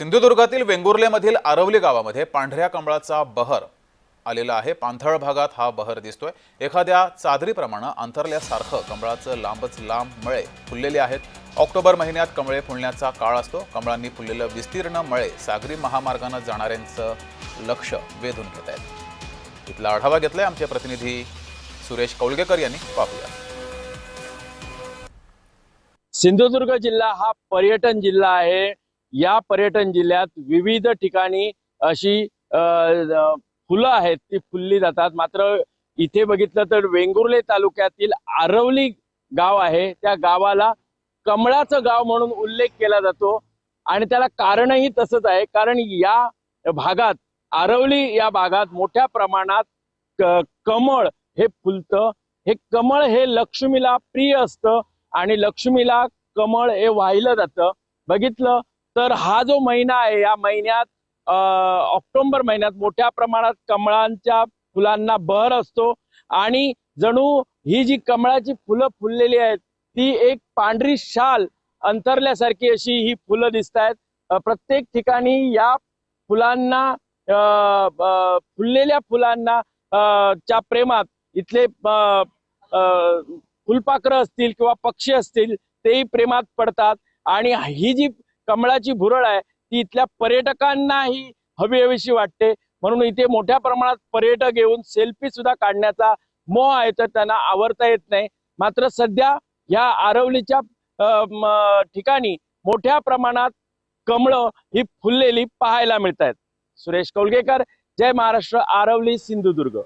सिंधुदुर्गातील वेंगुर्लेमधील आरवली गावामध्ये पांढऱ्या कमळाचा बहर आलेला आहे। पाणथळ भागात हा बहर दिसतोय। एखाद्या चादरीप्रमाणे अंतरल्यासारखं कमळाचं लांबच लांब मळे फुललेले आहेत। ऑक्टोबर महिन्यात कमळे फुलण्याचा काळ असतो। कमळांनी फुललेलं विस्तीर्ण मळे सागरी महामार्गाने जाणाऱ्यांचं लक्ष वेधून घेत आहेत। इथला आढावा घेतलाय आमचे प्रतिनिधी सुरेश कौलगेकर यांनी। पाहूया। सिंधुदुर्ग जिल्हा हा पर्यटन जिल्हा आहे। या पर्यटन जिल्ह्यात विविध ठिकाणी अशी फुलं आहेत ती फुलली जातात। मात्र इथे बघितलं तर वेंगुर्ले तालुक्यातील आरवली गाव आहे, त्या गावाला कमळाचं गाव म्हणून उल्लेख केला जातो आणि त्याला कारणही तसंच आहे। कारण या भागात आरवली या भागात मोठ्या प्रमाणात कमळ हे फुलतं। हे कमळ हे लक्ष्मीला प्रिय असतं आणि लक्ष्मीला कमळ हे वाहिलं जातं। बघितलं तर हा जो महिना आहे या महिन्यात ऑक्टोबर महिन्यात मोठ्या प्रमाणात कमळांच्या फुलांना बहर असतो आणि जणू ही जी कमळाची फुलं फुललेली आहेत ती एक पांढरी शाल अंतरल्यासारखी अशी ही फुलं दिसतायत। प्रत्येक ठिकाणी या फुलांना फुललेल्या फुलांना च्या प्रेमात इथले फुलपाखरं असतील किंवा पक्षी असतील तेही प्रेमात पडतात आणि ही जी कमळाची भुरळ आहे ती इथल्या पर्यटकांनाही हवीहवीशी वाटते। म्हणून इथे मोठ्या प्रमाणात पर्यटक येऊन सेल्फी सुद्धा काढण्याचा मोह आहे, तर त्यांना आवरता येत नाही। मात्र सध्या या आरवलीच्या ठिकाणी मोठ्या प्रमाणात कमळं ही फुललेली पाहायला मिळत आहेत। सुरेश कौलगेकर, जय महाराष्ट्र, आरवली, सिंधुदुर्ग।